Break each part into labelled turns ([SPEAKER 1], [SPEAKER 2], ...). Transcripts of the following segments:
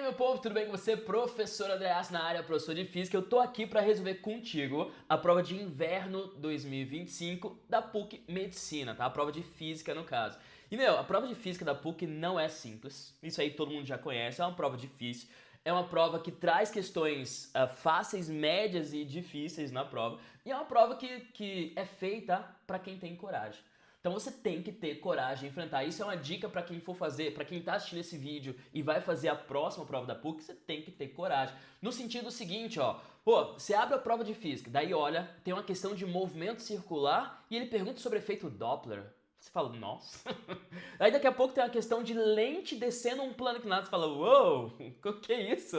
[SPEAKER 1] meu povo, tudo bem com você? Professor Andreas na área, professor de Física. Eu tô aqui para resolver contigo a prova de inverno 2025 da PUC Medicina, tá? A prova de Física, no caso. E, a prova de Física da PUC não é simples. Isso aí todo mundo já conhece, é uma prova difícil. É uma prova que traz questões fáceis, médias e difíceis na prova. E é uma prova que é feita para quem tem coragem. Então você tem que ter coragem de enfrentar. Isso é uma dica para quem for fazer, para quem tá assistindo esse vídeo e vai fazer a próxima prova da PUC, você tem que ter coragem. No sentido seguinte, ó, pô, você abre a prova de física, daí olha, tem uma questão de movimento circular e ele pergunta sobre efeito Doppler. Você fala, nossa. Aí daqui a pouco tem uma questão de lente descendo um plano inclinado. Você fala, uou, o que é isso?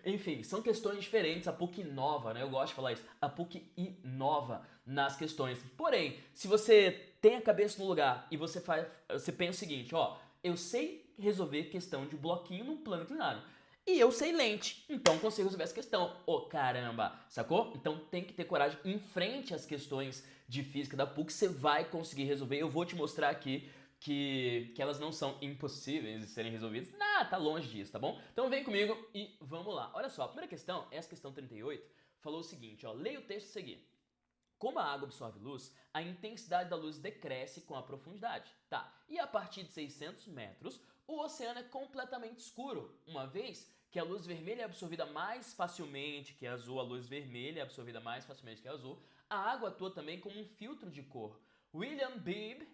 [SPEAKER 1] Enfim, são questões diferentes. A PUC inova, né? Eu gosto de falar isso. A PUC inova nas questões. Porém, se você tem a cabeça no lugar e você pensa o seguinte, ó, eu sei resolver questão de bloquinho num plano inclinado. E eu sei lente, então consigo resolver essa questão. Ô, caramba, sacou? Então tem que ter coragem, enfrente as questões de física da PUC, você vai conseguir resolver. Eu vou te mostrar aqui que elas não são impossíveis de serem resolvidas. Tá longe disso, tá bom? Então vem comigo e vamos lá. Olha só, a primeira questão, essa questão 38, falou o seguinte, ó, leia o texto a seguir. Como a água absorve luz, a intensidade da luz decresce com a profundidade. Tá, e a partir de 600 metros, o oceano é completamente escuro, uma vez que a luz vermelha é absorvida mais facilmente que a azul, a luz vermelha é absorvida mais facilmente que a azul, a água atua também como um filtro de cor. William Beebe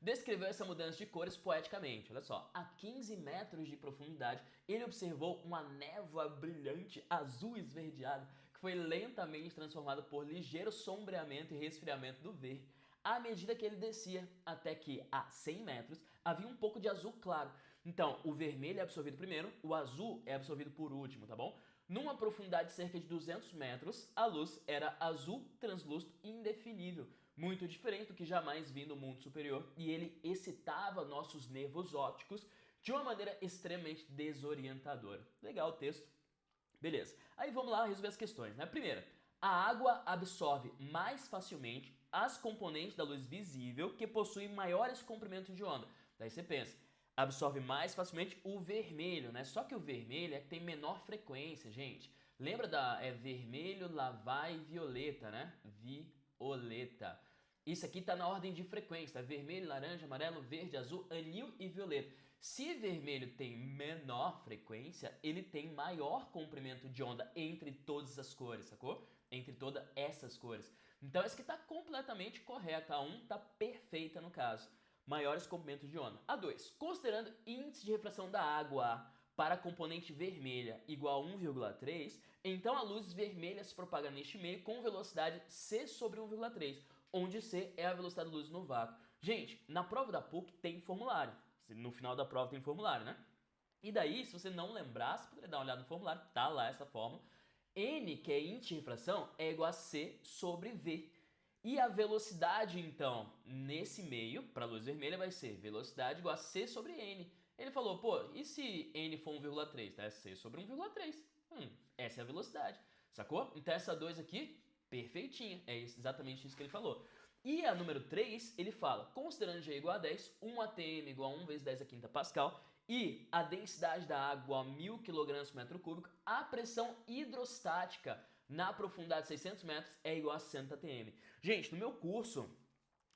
[SPEAKER 1] descreveu essa mudança de cores poeticamente. Olha só, a 15 metros de profundidade, ele observou uma névoa brilhante azul esverdeada que foi lentamente transformada por ligeiro sombreamento e resfriamento do verde à medida que ele descia, até que a 100 metros havia um pouco de azul claro. Então, o vermelho é absorvido primeiro, o azul é absorvido por último, tá bom? Numa profundidade de cerca de 200 metros, a luz era azul translúcido e indefinível, muito diferente do que jamais vi no mundo superior, e ele excitava nossos nervos ópticos de uma maneira extremamente desorientadora. Legal o texto. Beleza. Aí vamos lá resolver as questões, né? Primeira, a água absorve mais facilmente as componentes da luz visível que possuem maiores comprimentos de onda. Daí você pensa, absorve mais facilmente o vermelho, né? Só que o vermelho é que tem menor frequência, gente. Lembra da vermelho, lavá e violeta, né? Violeta. Isso aqui está na ordem de frequência, tá? Vermelho, laranja, amarelo, verde, azul, anil e violeta. Se vermelho tem menor frequência, ele tem maior comprimento de onda entre todas as cores, sacou? Entre todas essas cores. Então essa aqui está completamente correta. A 1 está perfeita no caso. Maiores comprimentos de onda. A 2. Considerando índice de refração da água para a componente vermelha igual a 1,3, então a luz vermelha se propaga neste meio com velocidade c sobre 1,3, onde c é a velocidade da luz no vácuo. Gente, na prova da PUC tem formulário. No final da prova tem formulário, né? E daí, se você não lembrar, você poderia dar uma olhada no formulário, tá lá essa fórmula. N, que é índice de refração, é igual a C sobre V. E a velocidade, então, nesse meio, para a luz vermelha, vai ser velocidade igual a C sobre N. Ele falou, pô, e se N for 1,3? Tá? É C sobre 1,3. Essa é a velocidade, sacou? Então essa 2 aqui, perfeitinha. É exatamente isso que ele falou. E a número 3, ele fala, considerando G igual a 10, 1 atm igual a 1 vezes 10 a quinta Pascal, e a densidade da água a 1000 kg por metro cúbico, a pressão hidrostática na profundidade de 600 metros é igual a 100 atm. Gente, no meu curso,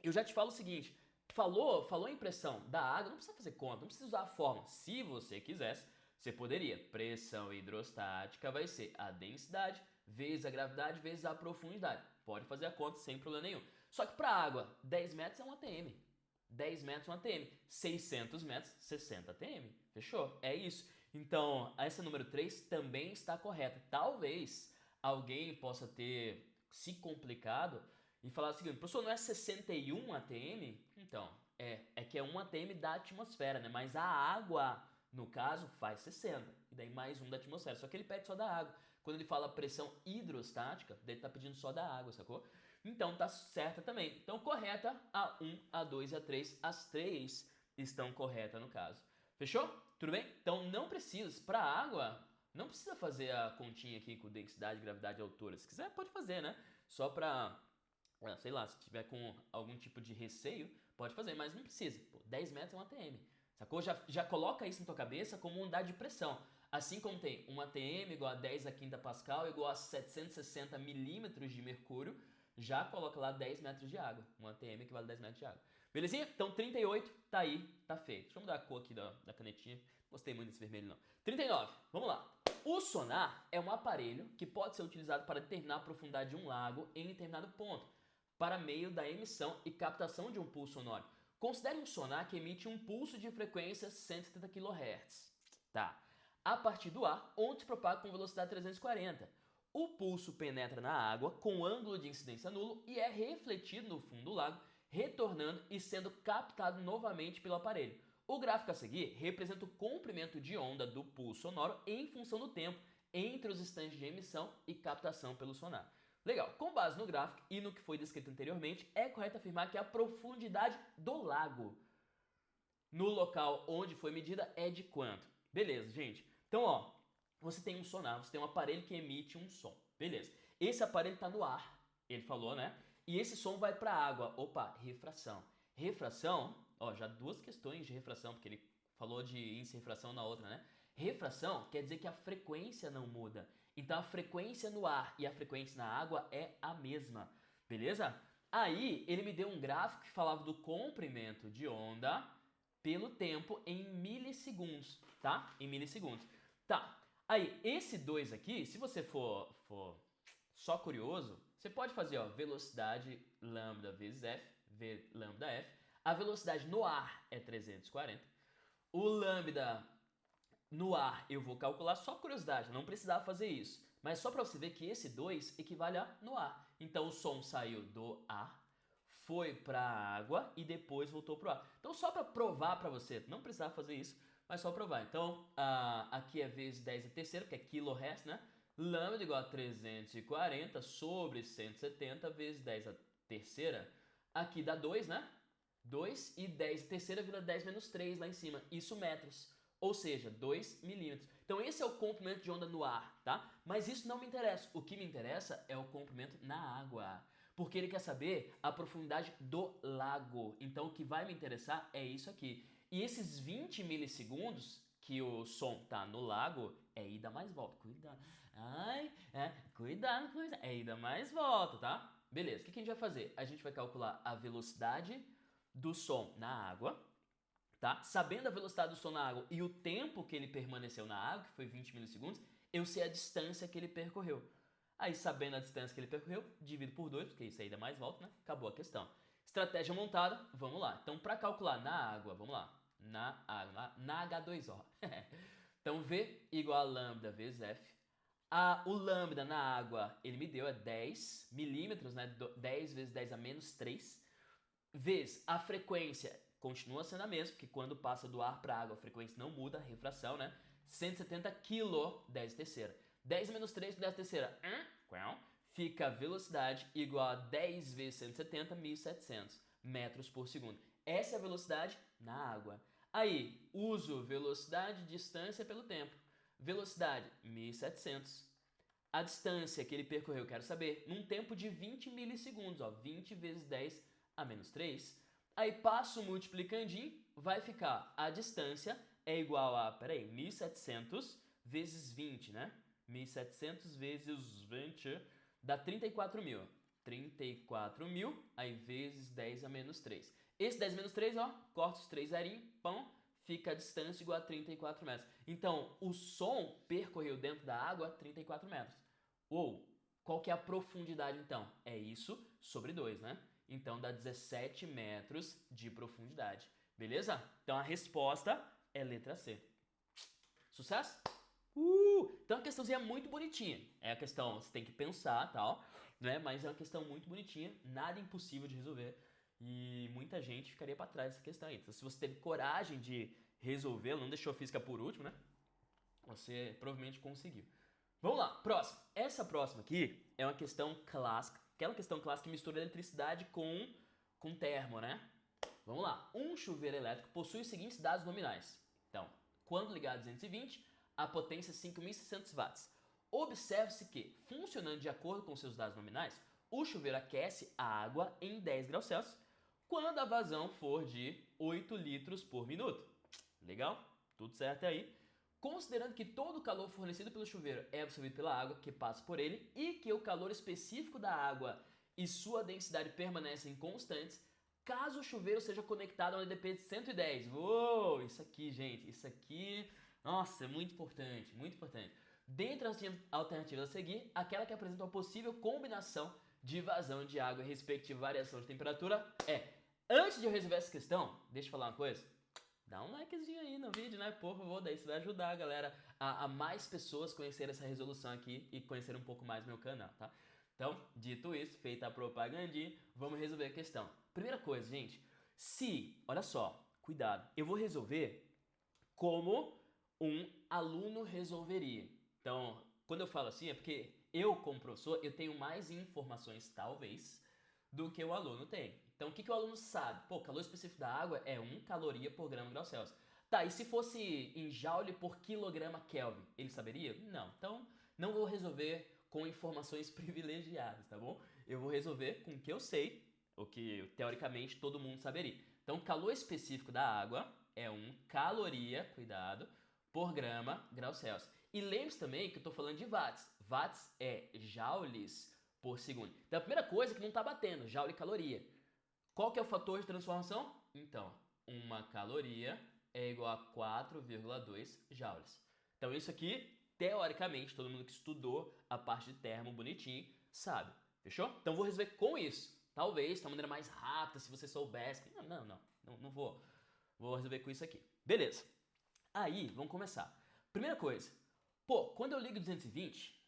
[SPEAKER 1] eu já te falo o seguinte, falou em pressão da água, não precisa fazer conta, não precisa usar a fórmula. Se você quisesse, você poderia. Pressão hidrostática vai ser a densidade vezes a gravidade vezes a profundidade. Pode fazer a conta sem problema nenhum. Só que para a água, 10 metros é 1 atm. 10 metros 1 atm. 600 metros, 60 atm. Fechou? É isso. Então, essa número 3 também está correta. Talvez alguém possa ter se complicado e falar o seguinte, professor, não é 61 atm? Então, é que é 1 atm da atmosfera, né? Mas a água, no caso, faz 60. E daí mais 1 da atmosfera. Só que ele pede só da água. Quando ele fala pressão hidrostática, daí ele tá pedindo só da água, sacou? Então tá certa também. Então correta a 1, a 2 e a 3. As 3 estão corretas no caso. Fechou? Tudo bem? Então não precisa, para água, não precisa fazer a continha aqui com densidade, gravidade e altura. Se quiser pode fazer, né? Só pra, sei lá, se tiver com algum tipo de receio, pode fazer, mas não precisa. Pô, 10 metros é um ATM. Sacou? Já coloca isso na tua cabeça como unidade de pressão. Assim como tem uma ATM igual a 10 a quinta Pascal igual a 760 milímetros de mercúrio, já coloca lá 10 metros de água. Uma ATM equivale a 10 metros de água. Belezinha? Então 38 tá aí, tá feito. Deixa eu mudar a cor aqui da canetinha. Gostei muito desse vermelho não. 39, vamos lá. O sonar é um aparelho que pode ser utilizado para determinar a profundidade de um lago em determinado ponto, para meio da emissão e captação de um pulso sonoro. Considere um sonar que emite um pulso de frequência 170 kHz. Tá. A partir do ar, onde se propaga com velocidade 340. O pulso penetra na água com ângulo de incidência nulo e é refletido no fundo do lago, retornando e sendo captado novamente pelo aparelho. O gráfico a seguir representa o comprimento de onda do pulso sonoro em função do tempo entre os instantes de emissão e captação pelo sonar. Legal, com base no gráfico e no que foi descrito anteriormente, é correto afirmar que a profundidade do lago no local onde foi medida é de quanto? Beleza, gente. Então, ó, você tem um sonar, você tem um aparelho que emite um som. Beleza. Esse aparelho está no ar, ele falou, né? E esse som vai para a água. Opa, refração. Refração, ó, já duas questões de refração, porque ele falou de índice de refração na outra, né? Refração quer dizer que a frequência não muda. Então a frequência no ar e a frequência na água é a mesma, beleza? Aí ele me deu um gráfico que falava do comprimento de onda pelo tempo em milissegundos, tá? Em milissegundos. Tá, aí esse 2 aqui, se você for só curioso, você pode fazer, ó, velocidade lambda vezes f, v lambda f. A velocidade no ar é 340. O lambda no ar eu vou calcular só por curiosidade, não precisava fazer isso. Mas só para você ver que esse 2 equivale a no ar. Então o som saiu do ar, foi para a água e depois voltou para o ar. Então só para provar para você, não precisava fazer isso, mas só provar. Então aqui é vezes 10 a terceira, que é kHz, né? Lambda igual a 340 sobre 170 vezes 10 a terceira. Aqui dá 2, né? 2 e 10 a terceira vira 10 menos 3 lá em cima. Isso metros. Ou seja, 2 milímetros. Então esse é o comprimento de onda no ar, tá? Mas isso não me interessa. O que me interessa é o comprimento na água. Porque ele quer saber a profundidade do lago. Então o que vai me interessar é isso aqui. E esses 20 milissegundos que o som tá no lago é ida mais volta. Cuidado. Ai, cuidado. É ida mais volta, tá? Beleza, o que a gente vai fazer? A gente vai calcular a velocidade do som na água. Tá? Sabendo a velocidade do som na água e o tempo que ele permaneceu na água, que foi 20 milissegundos, eu sei a distância que ele percorreu. Aí, sabendo a distância que ele percorreu, divido por 2, porque isso aí dá mais volta, né? Acabou a questão. Estratégia montada, vamos lá. Então, para calcular na água, vamos lá. Na água, na H2O. Então, V igual a lambda vezes F. O lambda na água, ele me deu, é 10 milímetros, né? 10 vezes 10 a menos 3. Vezes a frequência continua sendo a mesma, porque quando passa do ar para a água a frequência não muda, a refração, né? 170 kg, 10 terceira. 10 menos 3 por 10 terceira, fica a velocidade igual a 10 vezes 170, 1.700 metros por segundo. Essa é a velocidade na água. Aí, uso velocidade, distância pelo tempo. Velocidade, 1.700. A distância que ele percorreu, quero saber, num tempo de 20 milissegundos, ó, 20 vezes 10 a menos 3. Aí passo multiplicandinho, vai ficar a distância é igual a, 1.700 vezes 20, né? 1.700 vezes 20 dá 34.000. 34.000, aí vezes 10 a menos 3. Esse 10 menos 3, ó, corta os 3 zerinhos, pão, fica a distância igual a 34 metros. Então, o som percorreu dentro da água 34 metros. Ou, qual que é a profundidade então? É isso sobre 2, né? Então dá 17 metros de profundidade. Beleza? Então a resposta é letra C. Sucesso? Então a questãozinha é muito bonitinha. É a questão, você tem que pensar, tal, né? Mas é uma questão muito bonitinha, nada impossível de resolver. E muita gente ficaria para trás dessa questão aí. Então se você teve coragem de resolvê-la, não deixou a física por último, né? Você provavelmente conseguiu. Vamos lá, próximo. Essa próxima aqui é uma questão clássica. Aquela questão clássica que mistura eletricidade com termo, né? Vamos lá. Um chuveiro elétrico possui os seguintes dados nominais. Então, quando ligado a 220, a potência é 5.600 watts. Observe-se que, funcionando de acordo com seus dados nominais, o chuveiro aquece a água em 10 graus Celsius quando a vazão for de 8 litros por minuto. Legal? Tudo certo aí. considerando que todo o calor fornecido pelo chuveiro é absorvido pela água que passa por ele e que o calor específico da água e sua densidade permanecem constantes, caso o chuveiro seja conectado a um EDP de 110. Uou, isso aqui, gente, isso aqui, nossa, é muito importante, muito importante. Dentre as alternativas a seguir, aquela que apresenta uma possível combinação de vazão de água e respectiva variação de temperatura é... Antes de eu resolver essa questão, deixa eu falar uma coisa. Dá um likezinho aí no vídeo, né? Por favor, daí isso vai ajudar a galera a mais pessoas conhecerem essa resolução aqui e conhecerem um pouco mais meu canal, tá? Então, dito isso, feita a propagandinha, vamos resolver a questão. Primeira coisa, gente, olha só, cuidado, eu vou resolver como um aluno resolveria. Então, quando eu falo assim, é porque eu, como professor, eu tenho mais informações, talvez, do que o aluno tem. Então, o que o aluno sabe? Pô, o calor específico da água é 1 caloria por grama grau Celsius. Tá, e se fosse em joule por quilograma Kelvin, ele saberia? Não. Então, não vou resolver com informações privilegiadas, tá bom? Eu vou resolver com o que eu sei, o que teoricamente todo mundo saberia. Então, o calor específico da água é 1 caloria, cuidado, por grama grau Celsius. E lembre-se também que eu estou falando de watts. Watts é joules por segundo. Então, a primeira coisa é que não está batendo, joule caloria. Qual que é o fator de transformação? Então, 1 caloria é igual a 4,2 joules. Então, isso aqui, teoricamente, todo mundo que estudou a parte de termo bonitinho sabe. Fechou? Então, vou resolver com isso. Talvez, de uma maneira mais rápida, se você soubesse. Não vou. Vou resolver com isso aqui. Beleza. Aí, vamos começar. Primeira coisa. Pô, quando eu ligo 220,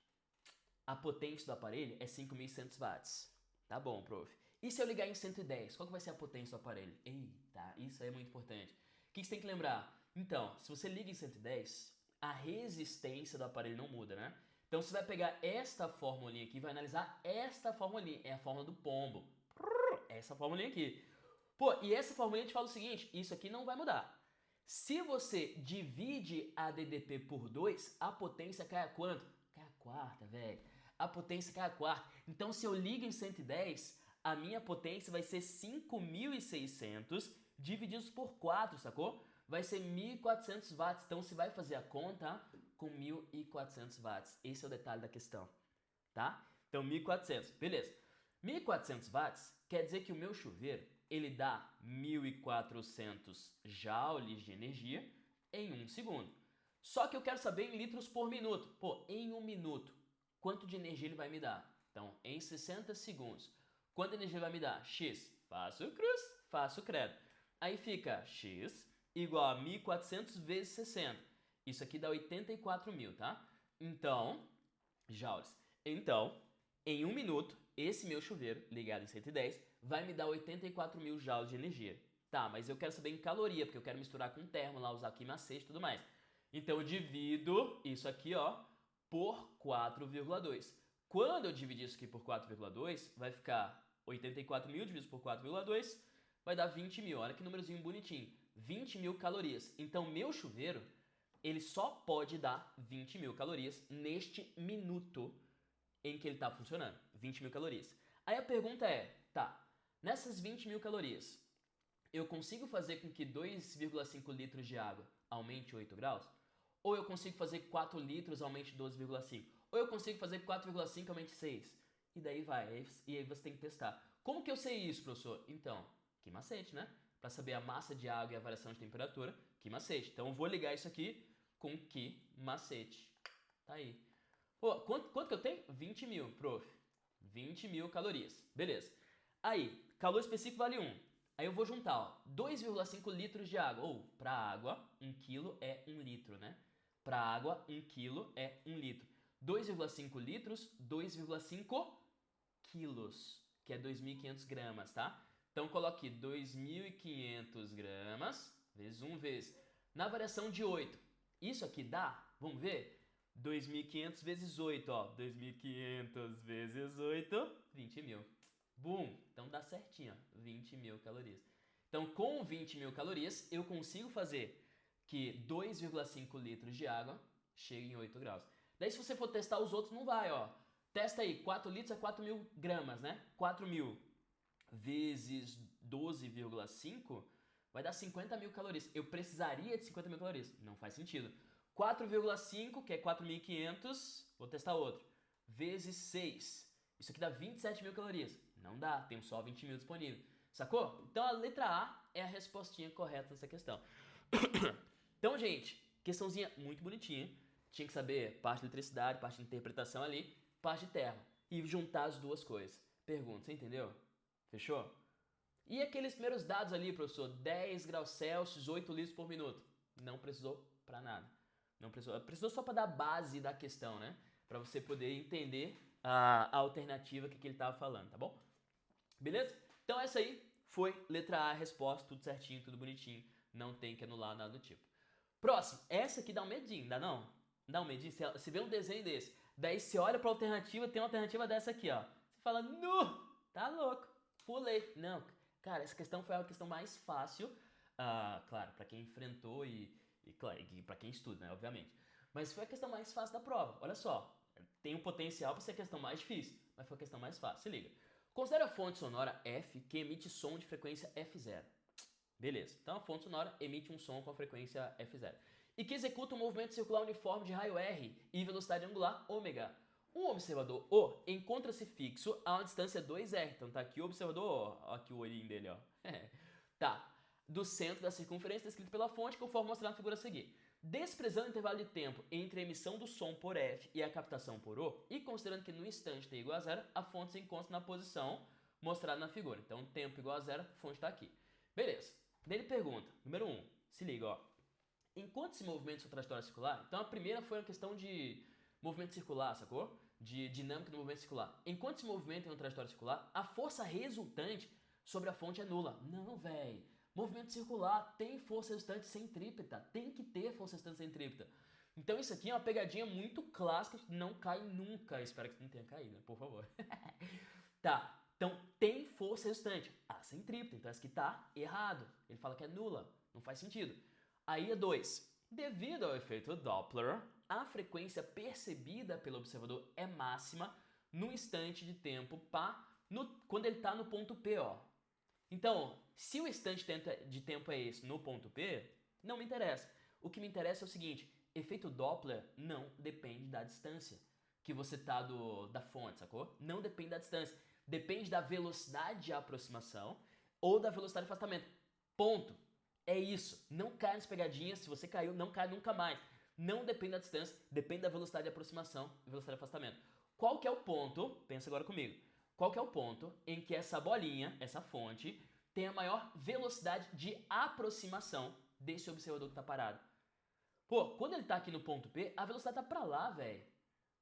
[SPEAKER 1] a potência do aparelho é 5.100 watts. Tá bom, prof. E se eu ligar em 110, qual que vai ser a potência do aparelho? Eita, isso aí é muito importante. O que você tem que lembrar? Então, se você liga em 110, a resistência do aparelho não muda, né? Então você vai pegar esta formulinha aqui e vai analisar esta formulinha. É a fórmula do pombo. Essa formulinha aqui. Pô, e essa formulinha te fala o seguinte, isso aqui não vai mudar. Se você divide a DDP por 2, a potência cai a quanto? Cai a quarta, velho. A potência cai a quarta. Então, se eu ligo em 110, a minha potência vai ser 5.600 divididos por 4, sacou? Vai ser 1.400 watts. Então, você vai fazer a conta com 1.400 watts. Esse é o detalhe da questão, tá? Então, 1.400, beleza. 1.400 watts quer dizer que o meu chuveiro, ele dá 1.400 joules de energia em 1 segundo. Só que eu quero saber em litros por minuto. Pô, em 1 minuto, quanto de energia ele vai me dar? Então, em 60 segundos, quanta energia vai me dar? X, faço cruz, faço credo. Aí fica X igual a 1.400 vezes 60. Isso aqui dá 84.000, tá? Então, joules. Então, em 1 minuto, esse meu chuveiro, ligado em 110, vai me dar 84.000 joules de energia. Tá, mas eu quero saber em caloria, porque eu quero misturar com termo lá, usar aqui macete e tudo mais. Então eu divido isso aqui, ó, por 4,2. Quando eu dividir isso aqui por 4,2, vai ficar 84.000 dividido por 4,2, vai dar 20.000. Olha que númerozinho bonitinho. 20.000 calorias. Então meu chuveiro, ele só pode dar 20.000 calorias neste minuto em que ele está funcionando. 20.000 calorias. Aí a pergunta é, tá, nessas 20.000 calorias, eu consigo fazer com que 2,5 litros de água aumente 8 graus? Ou eu consigo fazer que 4 litros aumente 12,5? Ou eu consigo fazer que 4,5 aumente 6? E daí vai, e aí você tem que testar. Como que eu sei isso, professor? Então, que macete, né? Para saber a massa de água e a variação de temperatura, que macete. Então eu vou ligar isso aqui com que macete. Tá aí. Pô, quanto que eu tenho? 20.000, prof. 20.000 calorias. Beleza. Aí, calor específico vale 1. Aí eu vou juntar, ó, 2,5 litros de água. Ou, para água, 1 quilo é 1 litro, né? Para água, 1 quilo é 1 litro. 2,5 litros, 2,5 quilos, que é 2.500 gramas, tá? Então coloque 2.500 gramas, vezes 1 vezes. Na variação de 8, isso aqui dá, vamos ver? 2.500 vezes 8, ó. 2.500 vezes 8, 20.000. Bum! Então dá certinho, ó. 20.000 calorias. Então com 20.000 calorias, eu consigo fazer que 2,5 litros de água chegue em 8 graus. Daí se você for testar os outros, não vai, ó. Testa aí, 4 litros é 4.000 gramas, né? 4.000 vezes 12,5 vai dar 50.000 calorias. Eu precisaria de 50.000 calorias. Não faz sentido. 4,5, que é 4.500, vou testar outro, vezes 6. Isso aqui dá 27 mil calorias. Não dá, tenho só 20 mil disponível. Sacou? Então a letra A é a respostinha correta nessa questão. Então, gente, questãozinha muito bonitinha. Tinha que saber parte de eletricidade, parte de interpretação ali, parte de terra. E juntar as duas coisas. Pergunta, você entendeu? Fechou? E aqueles primeiros dados ali, professor? 10 graus Celsius, 8 litros por minuto. Não precisou pra nada. Não precisou. Precisou só pra dar base da questão, né? Pra você poder entender a alternativa que ele tava falando, tá bom? Beleza? Então essa aí foi letra A, a resposta, tudo certinho, tudo bonitinho. Não tem que anular nada do tipo. Próximo, essa aqui dá um medinho, dá não? Dá um medinho? Você vê um desenho desse, daí você olha pra alternativa, tem uma alternativa dessa aqui, ó. Você fala, nu, tá louco, pulei. Não, cara, essa questão foi a questão mais fácil, claro, pra quem enfrentou e claro, e pra quem estuda, né, obviamente. Mas foi a questão mais fácil da prova, olha só. Tem um potencial pra ser a questão mais difícil, mas foi a questão mais fácil, se liga. Considere a fonte sonora F que emite som de frequência F0. Beleza, então a fonte sonora emite um som com a frequência F0 e que executa um movimento circular uniforme de raio R e velocidade angular ômega. Um observador O encontra-se fixo a uma distância 2R, então tá aqui o observador O, ó, aqui o olhinho dele, ó. Tá, do centro da circunferência descrito pela fonte, conforme mostrado na figura a seguir. Desprezando o intervalo de tempo entre a emissão do som por F e a captação por O, e considerando que no instante t igual a zero, a fonte se encontra na posição mostrada na figura. Então, tempo igual a zero, a fonte está aqui. Beleza. Daí ele pergunta, número 1, se liga, ó. Enquanto esse movimento sua trajetória circular, então a primeira foi uma questão de movimento circular, sacou? De dinâmica do movimento circular. Enquanto esse movimento é uma trajetória circular, a força resultante sobre a fonte é nula. Não, velho. Movimento circular tem força resultante centrípeta. Tem que ter força resultante centrípeta. Então isso aqui é uma pegadinha muito clássica que não cai nunca. Espero que não tenha caído, né? Por favor. Tá. Então, tem força resultante. A centrípeta. Então, essa aqui tá errado. Ele fala que é nula. Não faz sentido. Aí é 2. Devido ao efeito Doppler, a frequência percebida pelo observador é máxima no instante de tempo quando ele está no ponto P, ó. Então, se o instante de tempo é esse no ponto P, não me interessa. O que me interessa é o seguinte, efeito Doppler não depende da distância que você tá da fonte, sacou? Não depende da distância. Depende da velocidade de aproximação ou da velocidade de afastamento. Ponto. É isso. Não cai nas pegadinhas. Se você caiu, não cai nunca mais. Não depende da distância, depende da velocidade de aproximação e velocidade de afastamento. Qual que é o ponto, pensa agora comigo, qual que é o ponto em que essa bolinha, essa fonte, tem a maior velocidade de aproximação desse observador que está parado? Pô, quando ele está aqui no ponto P, a velocidade tá para lá, velho.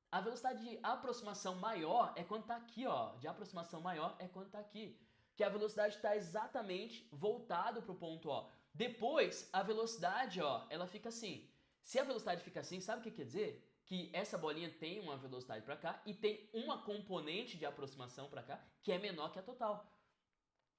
[SPEAKER 1] A velocidade de aproximação maior é quando tá aqui, ó. De aproximação maior é quando tá aqui. Que a velocidade está exatamente voltado pro ponto O. Depois, a velocidade, ó, ela fica assim. Se a velocidade fica assim, sabe o que quer dizer? Que essa bolinha tem uma velocidade para cá e tem uma componente de aproximação para cá que é menor que a total.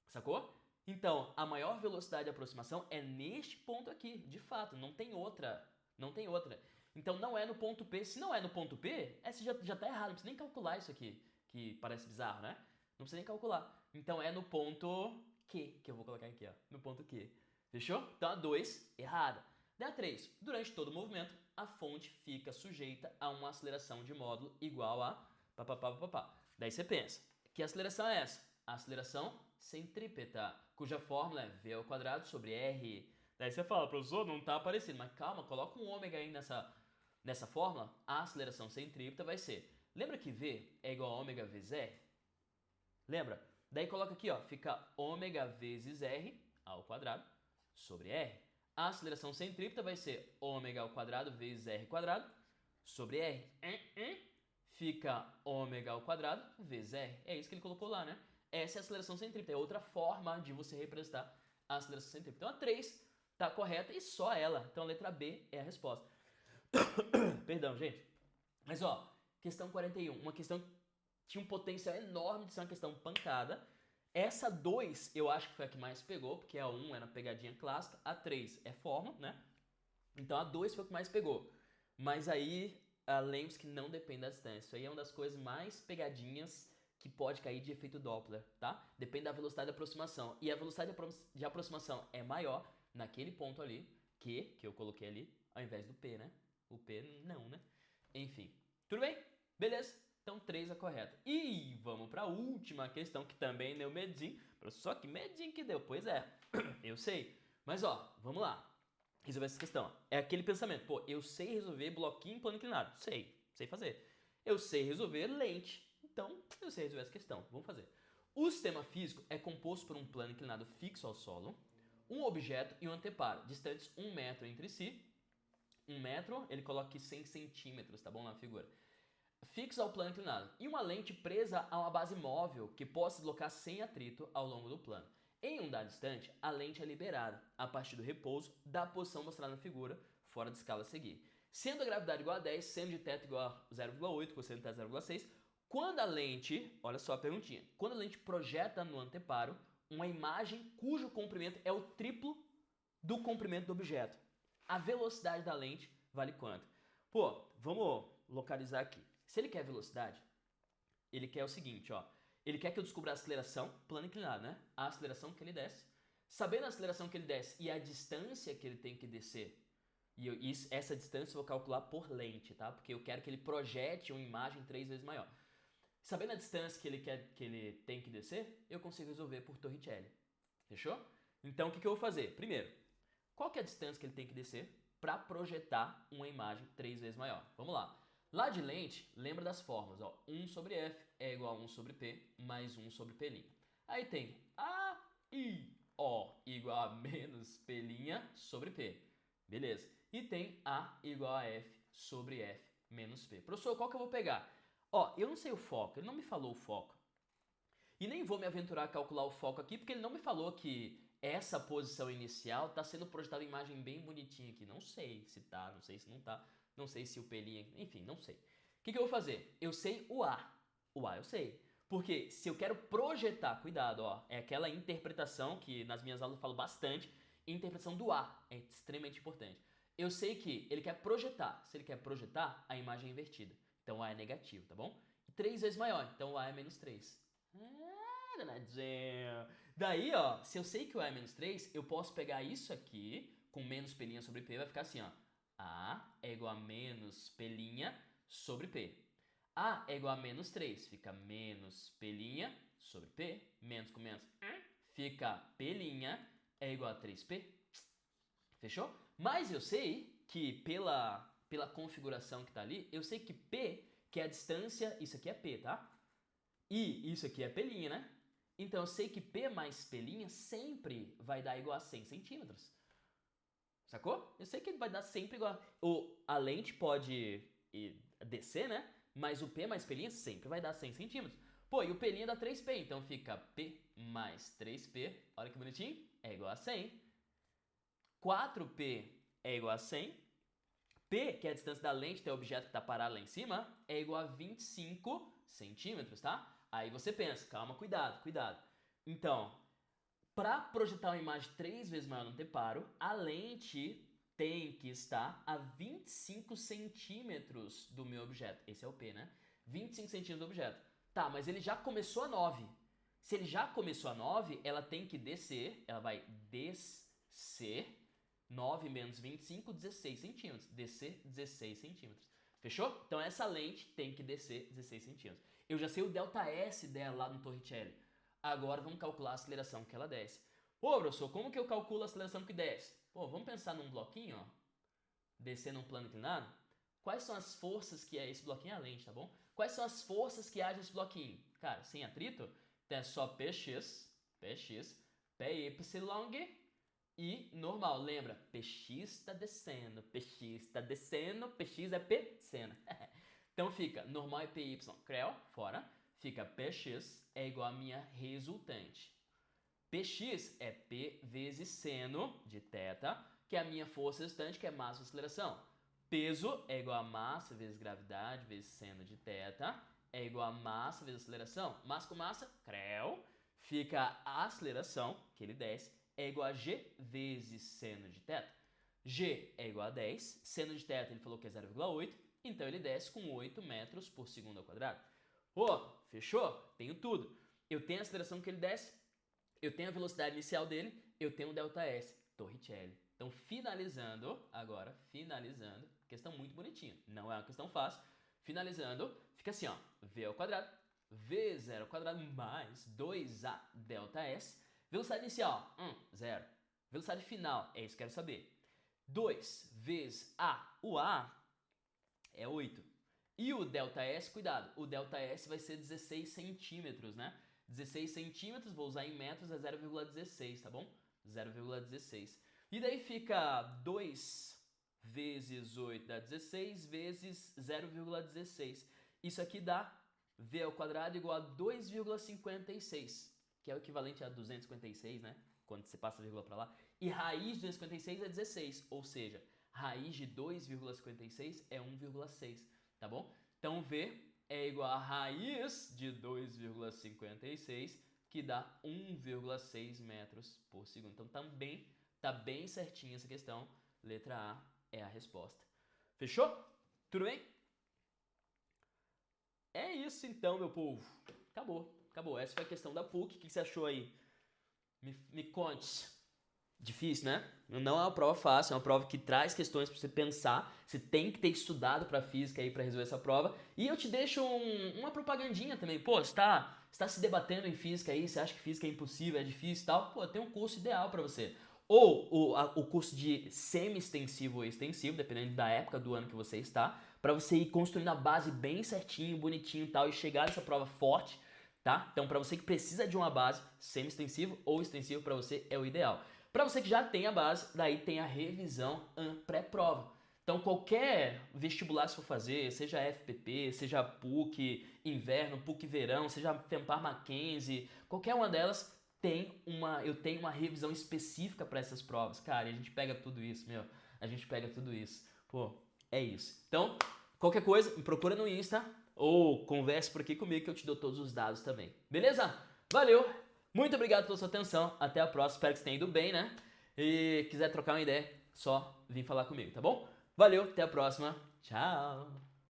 [SPEAKER 1] Sacou? Então, a maior velocidade de aproximação é neste ponto aqui, de fato, não tem outra. Não tem outra. Então não é no ponto P. Se não é no ponto P, você já tá errado. Não precisa nem calcular isso aqui, que parece bizarro, né? Não precisa nem calcular. Então é no ponto Q, que eu vou colocar aqui, ó. No ponto Q. Fechou? Então a 2, errada. Daí a 3, durante todo o movimento, a fonte fica sujeita a uma aceleração de módulo igual a pá. Daí você pensa, que aceleração é essa? A aceleração centrípeta, cuja fórmula é v ao quadrado sobre r. Daí você fala, professor, não tá aparecendo, mas calma, coloca um ômega aí nessa fórmula. A aceleração centrípeta vai ser, lembra que v é igual a ômega vezes r? Lembra? Daí coloca aqui, ó, fica ômega vezes r ao quadrado sobre r. A aceleração centrípeta vai ser ômega ao quadrado vezes r quadrado sobre r. Fica ômega ao quadrado vezes r. É isso que ele colocou lá, né? Essa é a aceleração centrípeta. É outra forma de você representar a aceleração centrípeta. Então a 3 tá correta e só ela. Então a letra B é a resposta. Perdão, gente. Mas ó, questão 41. Uma questão que tinha um potencial enorme de ser uma questão pancada. Essa 2 eu acho que foi a que mais pegou, porque a 1 era pegadinha clássica, a 3 é forma, né? Então a 2 foi a que mais pegou. Mas aí, lembre-se que não depende da distância. Isso aí é uma das coisas mais pegadinhas que pode cair de efeito Doppler, tá? Depende da velocidade de aproximação. E a velocidade de aproximação é maior naquele ponto ali, que eu coloquei ali, ao invés do P, né? O P não, né? Enfim, tudo bem? Beleza? Então 3 é correta. E vamos para a última questão, que também deu medinho. Só que medinho que deu, pois é, eu sei. Mas ó, vamos lá. Resolver essa questão. É aquele pensamento, pô, eu sei resolver bloquinho em plano inclinado. Sei fazer. Eu sei resolver lente. Então, eu sei resolver essa questão. Vamos fazer. O sistema físico é composto por um plano inclinado fixo ao solo, um objeto e um anteparo, distantes 1 metro entre si. 1 metro, ele coloca aqui 100 centímetros, tá bom, na figura. Fixo ao plano inclinado. E uma lente presa a uma base móvel que possa se deslocar sem atrito ao longo do plano. Em um dado instante, a lente é liberada a partir do repouso da posição mostrada na figura, fora de escala a seguir. Sendo a gravidade igual a 10, seno de θ igual a 0,8, cosseno de θ 0,6, quando a lente, olha só a perguntinha, quando a lente projeta no anteparo uma imagem cujo comprimento é o triplo do comprimento do objeto, a velocidade da lente vale quanto? Pô, vamos localizar aqui. Se ele quer velocidade, ele quer o seguinte, ó. Ele quer que eu descubra a aceleração, plano inclinado, né? A aceleração que ele desce. Sabendo a aceleração que ele desce e a distância que ele tem que descer, essa distância eu vou calcular por lente, tá? Porque eu quero que ele projete uma imagem 3 vezes maior. Sabendo a distância que ele tem que descer, eu consigo resolver por Torricelli. Fechou? Então o que eu vou fazer? Primeiro, qual que é a distância que ele tem que descer para projetar uma imagem 3 vezes maior? Vamos lá. Lá de lente, lembra das formas, ó. 1 sobre F é igual a 1 sobre P mais 1 sobre P'. Aí tem A, I, O igual a menos P' sobre P. Beleza. E tem A igual a F sobre F menos P. Professor, qual que eu vou pegar? Ó, eu não sei o foco, ele não me falou o foco. E nem vou me aventurar a calcular o foco aqui, porque ele não me falou que essa posição inicial está sendo projetada em imagem bem bonitinha aqui. Não sei se tá, não sei se não tá. Não sei se o pelinho... Enfim, não sei. O que eu vou fazer? Eu sei o A. O A eu sei. Porque se eu quero projetar... Cuidado, ó. É aquela interpretação que nas minhas aulas eu falo bastante. Interpretação do A. É extremamente importante. Eu sei que ele quer projetar. Se ele quer projetar, a imagem é invertida. Então o A é negativo, tá bom? E 3 vezes maior. Então o A é menos 3. Danadinho. Daí, ó, se eu sei que o A é menos 3, eu posso pegar isso aqui com menos P' sobre P. Vai ficar assim, ó. A é igual a menos P' sobre P. A é igual a menos 3, fica menos P' sobre P. Menos com menos fica P' é igual a 3P. Fechou? Mas eu sei que pela configuração que tá ali, eu sei que P, que é a distância, isso aqui é P, tá? E isso aqui é P', né? Então eu sei que P mais P' sempre vai dar igual a 100 centímetros. Sacou? Eu sei que ele vai dar sempre igual. A lente pode descer, né? Mas o P mais P' sempre vai dar 100 centímetros. Pô, e o P' dá 3P, então fica P mais 3P, olha que bonitinho, é igual a 100. 4P é igual a 100. P, que é a distância da lente até o objeto que está parado lá em cima, é igual a 25 centímetros, tá? Aí você pensa, calma, cuidado, cuidado. Então, para projetar uma imagem 3 vezes maior no anteparo, a lente tem que estar a 25 centímetros do meu objeto. Esse é o P, né? 25 centímetros do objeto. Tá, mas ele já começou a 9. Se ele já começou a 9, ela tem que descer, ela vai descer 9 menos 25, 16 centímetros. Descer 16 centímetros. Fechou? Então essa lente tem que descer 16 centímetros. Eu já sei o ΔS dela lá no Torricelli. Agora vamos calcular a aceleração que ela desce. Pô, professor, como que eu calculo a aceleração que desce? Pô, vamos pensar num bloquinho, ó. Descer num plano inclinado. Quais são as forças que é esse bloquinho? É a lente, tá bom? Quais são as forças que agem nesse bloquinho? Cara, sem atrito, então é só PX, PY e normal. Lembra? PX está descendo, PX está descendo, PX é P seno. Então fica normal é PY, creu, fora. Fica Px é igual a minha resultante. Px é P vezes seno de θ, que é a minha força resultante, que é massa ou aceleração. Peso é igual a massa vezes gravidade vezes seno de θ, é igual a massa vezes aceleração. Massa com massa, creu. Fica a aceleração, que ele desce, é igual a g vezes seno de θ. G é igual a 10, seno de θ ele falou que é 0,8, então ele desce com 8 metros por segundo ao quadrado. Pô, fechou? Tenho tudo. Eu tenho a aceleração que ele desce, eu tenho a velocidade inicial dele, eu tenho o ΔS, Torricelli. Então, finalizando, Questão muito bonitinha, não é uma questão fácil. Finalizando, fica assim, ó, v ao quadrado, v0 ao quadrado mais 2a delta s. Velocidade inicial, 0. Velocidade final, é isso que eu quero saber. 2 vezes a, o a é 8. E o delta S, cuidado, o delta S vai ser 16 centímetros, né? 16 centímetros, vou usar em metros, é 0,16, tá bom? 0,16. E daí fica 2 vezes 8 dá 16, vezes 0,16. Isso aqui dá v ao quadrado igual a 2,56, que é o equivalente a 256, né? Quando você passa a vírgula para lá. E raiz de 256 é 16, ou seja, raiz de 2,56 é 1,6, tá bom? Então V é igual a raiz de 2,56, que dá 1,6 metros por segundo. Então também tá bem certinha essa questão. Letra A é a resposta. Fechou? Tudo bem? É isso então, meu povo. Acabou. Essa foi a questão da PUC. O que você achou aí? Me conte. Difícil, né? Não é uma prova fácil, é uma prova que traz questões para você pensar. Você tem que ter estudado para física aí para resolver essa prova. E eu te deixo uma propagandinha também. Pô, você tá se debatendo em física aí, você acha que física é impossível, é difícil e tal? Pô, tem um curso ideal para você. Ou o curso de semi-extensivo ou extensivo, dependendo da época do ano que você está, para você ir construindo a base bem certinho, bonitinho e tal, e chegar nessa prova forte, tá? Então, para você que precisa de uma base, semi-extensivo ou extensivo para você é o ideal. Para você que já tem a base, daí tem a revisão pré-prova. Então, qualquer vestibular que você for fazer, seja FPP, seja PUC inverno, PUC verão, seja FEMPAR Mackenzie, qualquer uma delas eu tenho uma revisão específica para essas provas. Cara, e a gente pega tudo isso, a gente pega tudo isso. Pô, é isso. Então, qualquer coisa, me procura no Insta ou converse por aqui comigo que eu te dou todos os dados também. Beleza? Valeu! Muito obrigado pela sua atenção. Até a próxima. Espero que você tenha ido bem, né? E quiser trocar uma ideia, só vir falar comigo, tá bom? Valeu, até a próxima. Tchau!